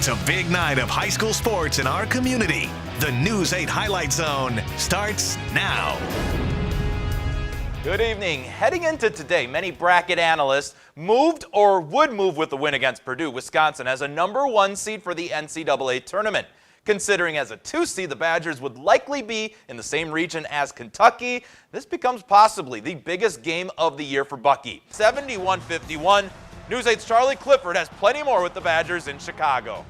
It's a big night of high school sports in our community. The News 8 Highlight Zone starts now. Good evening. Heading into today, many bracket analysts moved or would move with the win against Purdue. Wisconsin as a #1 seed for the NCAA tournament. Considering as a 2 seed, the Badgers would likely be in the same region as Kentucky. This becomes possibly the biggest game of the year for Bucky. 71-51. News 8's Charlie Clifford has plenty more with the Badgers in Chicago.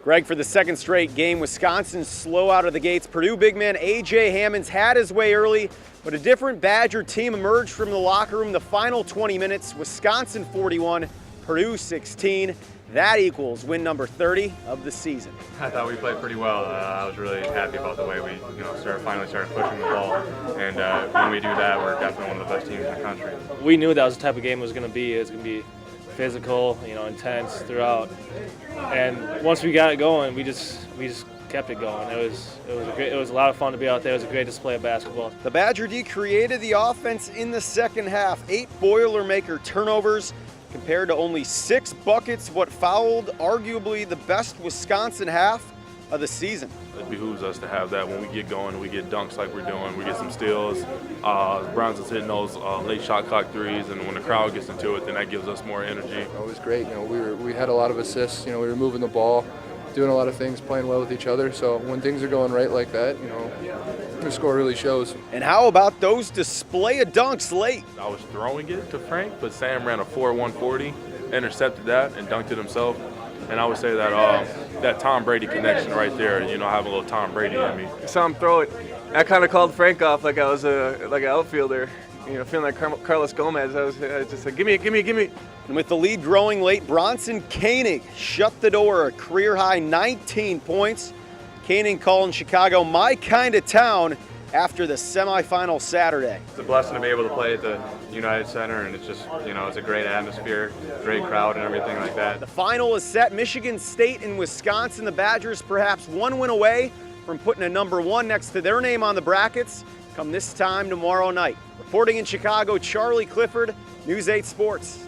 Greg, for the second straight game, Wisconsin slow out of the gates. Purdue big man A.J. Hammonds had his way early, but a different Badger team emerged from the locker room the final 20 minutes. Wisconsin 41, Purdue 16. That equals win number 30 of the season. I thought we played pretty well. I was really happy about the way we finally started pushing the ball. And when we do that, we're definitely one of the best teams in the country. We knew that was the type of game it was going to be. It was going to be physical, intense throughout. And once we got it going, we just kept it going. It was a lot of fun to be out there. It was a great display of basketball. The Badger D created the offense in the second half. 8 Boilermaker turnovers compared to only 6 buckets, what fouled arguably the best Wisconsin half of the season. It behooves us to have that when we get going. We get dunks like we're doing. We get some steals. Browns is hitting those late shot clock threes, and when the crowd gets into it, then that gives us more energy. It was great. We had a lot of assists. We were moving the ball, doing a lot of things, playing well with each other. So when things are going right like that, the score really shows. And how about those display of dunks late? I was throwing it to Frank, but Sam ran a 4.140, intercepted that, and dunked it himself. And I would say that that Tom Brady connection right there, having a little Tom Brady in me. I saw him throw it. I kind of called Frank off like I was like an outfielder. Feeling like Carlos Gomez. I was just like, give me. And with the lead growing late, Bronson Koenig shut the door, a career-high 19 points. Koenig calling Chicago my kind of town after the semifinal Saturday. It's a blessing to be able to play at the United Center, and it's just, it's a great atmosphere, great crowd and everything like that. The final is set. Michigan State and Wisconsin. The Badgers perhaps one win away from putting a #1 next to their name on the brackets come this time tomorrow night. Reporting in Chicago, Charlie Clifford, News 8 Sports.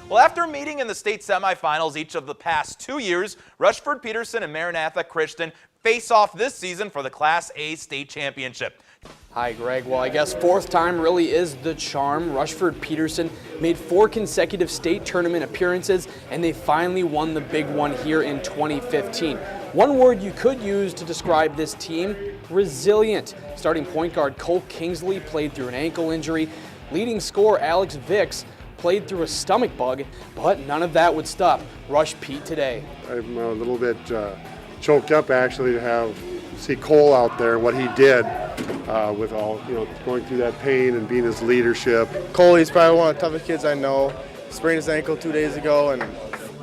Well, after meeting in the state semifinals each of the past 2 years, Rushford Peterson and Maranatha Christian face off this season for the Class A state championship. Hi, Greg. Well, I guess fourth time really is the charm. Rushford Peterson made 4 consecutive state tournament appearances, and they finally won the big one here in 2015. One word you could use to describe this team: resilient. Starting point guard Cole Kingsley played through an ankle injury. Leading scorer Alex Vicks played through a stomach bug, but none of that would stop Rush Pete today. I'm a little bit choked up actually to see Cole out there, what he did with all, going through that pain and being his leadership. Coley's probably one of the toughest kids I know. Sprained his ankle 2 days ago and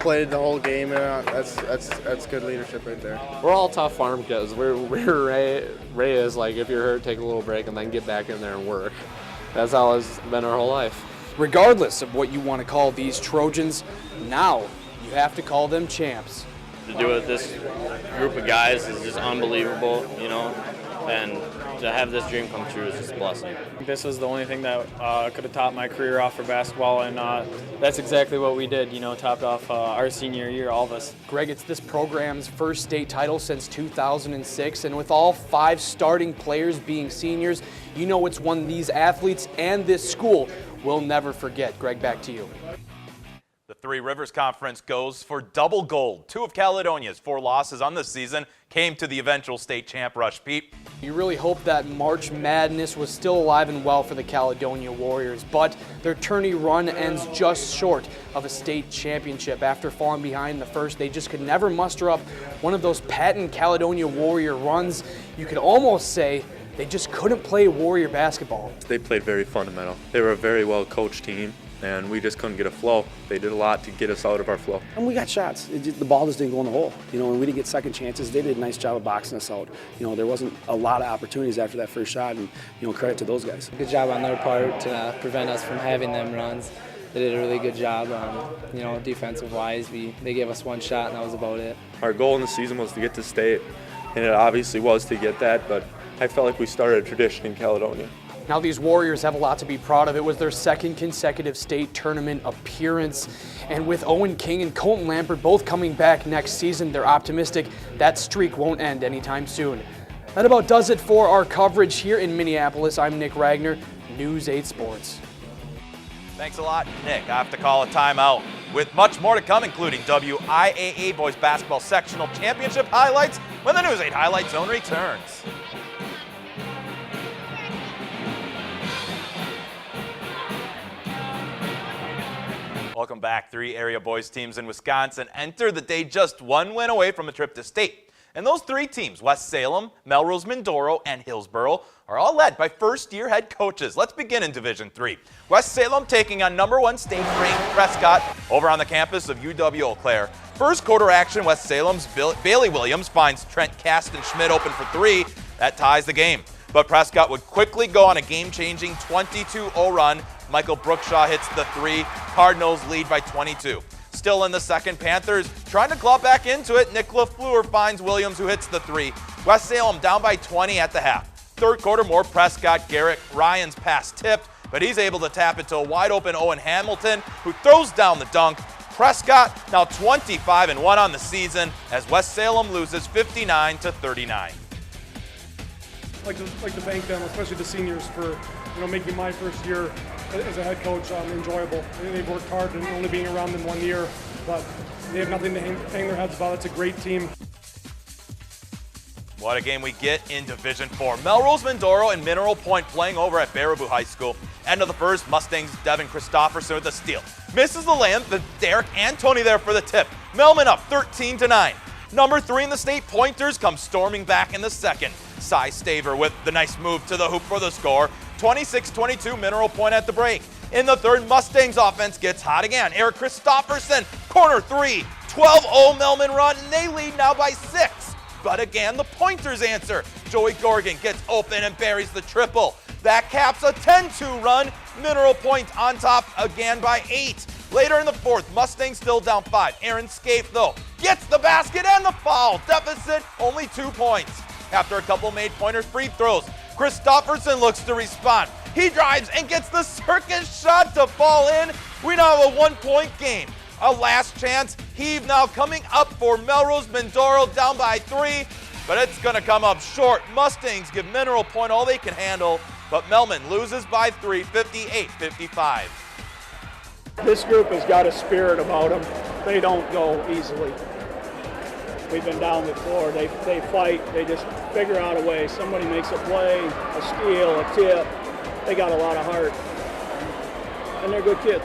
played the whole game, and that's good leadership right there. We're all tough farm kids. We're Ray is like, if you're hurt, take a little break and then get back in there and work. That's how it's been our whole life. Regardless of what you want to call these Trojans, now you have to call them champs. To do it with this group of guys is just unbelievable, and to have this dream come true is just a blessing. This was the only thing that could have topped my career off for basketball, and that's exactly what we did, topped off our senior year, all of us. Greg, it's this program's first state title since 2006, and with all 5 starting players being seniors, it's one these athletes and this school will never forget. Greg, back to you. The Three Rivers Conference goes for double gold. 2 of Caledonia's 4 losses on this season came to the eventual state champ Rush Pete. You really hope that March Madness was still alive and well for the Caledonia Warriors, but their tourney run ends just short of a state championship. After falling behind in the first, they just could never muster up one of those patent Caledonia Warrior runs. You could almost say they just couldn't play Warrior basketball. They played very fundamental. They were a very well-coached team, and we just couldn't get a flow. They did a lot to get us out of our flow. And we got shots. The ball just didn't go in the hole. And we didn't get second chances. They did a nice job of boxing us out. There wasn't a lot of opportunities after that first shot, and credit to those guys. Good job on their part to prevent us from having them runs. They did a really good job, defensive-wise. They gave us 1 shot, and that was about it. Our goal in the season was to get to state, and it obviously was to get that, but I felt like we started a tradition in Caledonia. Now these Warriors have a lot to be proud of. It was their second consecutive state tournament appearance. And with Owen King and Colton Lambert both coming back next season, they're optimistic that streak won't end anytime soon. That about does it for our coverage here in Minneapolis. I'm Nick Ragnar, News 8 Sports. Thanks a lot, Nick. I have to call a timeout. With much more to come, including WIAA Boys Basketball Sectional Championship highlights when the News 8 Highlight Zone returns. Welcome back. 3 area boys teams in Wisconsin enter the day just 1 win away from a trip to state. And those 3 teams, West Salem, Melrose Mindoro, and Hillsboro, are all led by first-year head coaches. Let's begin in Division III. West Salem taking on #1 state-ranked Prescott over on the campus of UW Eau Claire. First quarter action, West Salem's Bailey Williams finds Trent Kasten-Schmidt open for 3. That ties the game. But Prescott would quickly go on a game-changing 22-0 run. Michael Brookshaw hits the 3. Cardinals lead by 22. Still in the second, Panthers trying to claw back into it. Nick LaFleur finds Williams, who hits the 3. West Salem down by 20 at the half. Third quarter, more Prescott. Garrett Ryan's pass tipped, but he's able to tap it to a wide-open Owen Hamilton, who throws down the dunk. Prescott now 25-1 on the season as West Salem loses 59-39. Like to thank them, especially the seniors, for making my first year as a head coach enjoyable. They've worked hard and only being around them 1 year, but they have nothing to hang their heads about. It's a great team. What a game we get in Division IV. Melrose Mindoro and Mineral Point playing over at Baraboo High School. End of the first, Mustangs' Devin Christopherson with a steal. Misses the layup, but Derek Antoni there for the tip. Melman up 13-9. Number 3 in the state, Pointers come storming back in the second. Cy Staver with the nice move to the hoop for the score. 26-22, Mineral Point at the break. In the third, Mustangs offense gets hot again. Eric Christopherson, corner 3. 12-0 Melman run, and they lead now by 6. But again, the Pointers answer. Joey Gorgon gets open and buries the triple. That caps a 10-2 run. Mineral Point on top again by 8. Later in the fourth, Mustangs still down 5. Aaron Scaife, though, gets the basket and the foul. Deficit only 2 points. After a couple made Pointers free throws, Christopherson looks to respond. He drives and gets the circus shot to fall in. We now have a 1-point game. A last chance heave now coming up for Melrose Mindoro, down by 3, but it's going to come up short. Mustangs give Mineral Point all they can handle, but Melman loses by 3, 58-55. This group has got a spirit about them. They don't go easily. We've been down before. They fight. They just figure out a way. Somebody makes a play, a steal, a tip. They got a lot of heart, and they're good kids.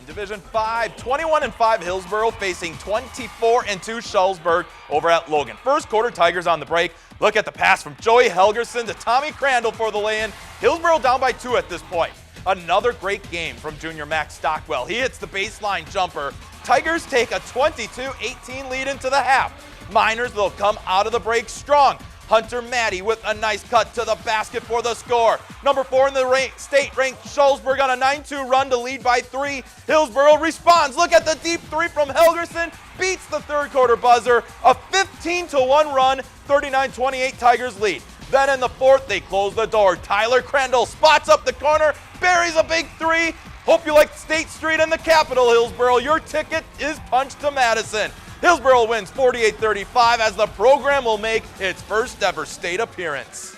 Division 5, 21-5 Hillsboro facing 24-2 Schulzberg over at Logan. First quarter, Tigers on the break. Look at the pass from Joey Helgerson to Tommy Crandall for the lay-in. Hillsboro down by 2 at this point. Another great game from junior Max Stockwell. He hits the baseline jumper. Tigers take a 22-18 lead into the half. Miners will come out of the break strong. Hunter Maddie with a nice cut to the basket for the score. Number 4 in the state-ranked Schulzberg on a 9-2 run to lead by 3. Hillsboro responds. Look at the deep 3 from Helgerson. Beats the third quarter buzzer. A 15-1 run, 39-28 Tigers lead. Then in the fourth, they close the door. Tyler Crandall spots up the corner, buries a big 3. Hope you like State Street and the Capitol, Hillsboro. Your ticket is punched to Madison. Hillsboro wins 48-35 as the program will make its first ever state appearance.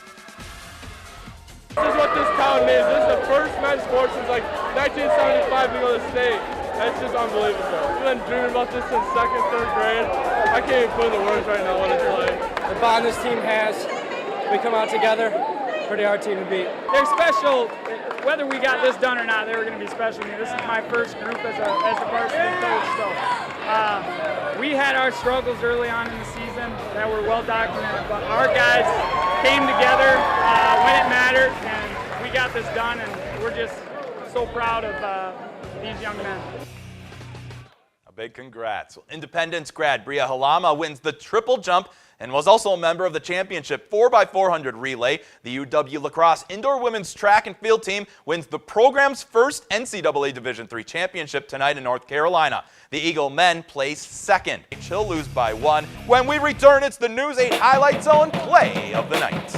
This is what this town is. This is the first men's sport since like 1975 to go to state. That's just unbelievable. We've been dreaming about this since 2nd, 3rd grade. I can't even put in the words right now what it's like. The bond this team has, we come out together, pretty hard team to beat. They're special. Whether we got this done or not, they were going to be special to me. This is my first group as a varsity coach, so we had our struggles early on in the season that were well documented, but our guys came together when it mattered, and we got this done, and we're just so proud of these young men. A big congrats. Independence grad Bria Halama wins the triple jump and was also a member of the championship 4x400 relay. The UW Lacrosse indoor women's track and field team wins the program's first NCAA Division III championship tonight in North Carolina. The Eagle men place second. He'll lose by 1. When we return, it's the News 8 Highlight Zone play of the night.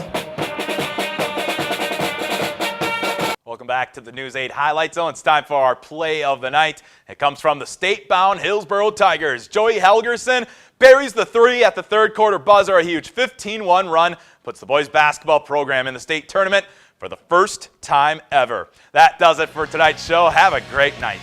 Welcome back to the News 8 Highlight Zone. It's time for our play of the night. It comes from the state-bound Hillsboro Tigers. Joey Helgerson buries the three at the third quarter buzzer. A huge 15-1 run puts the boys basketball program in the state tournament for the first time ever. That does it for tonight's show. Have a great night.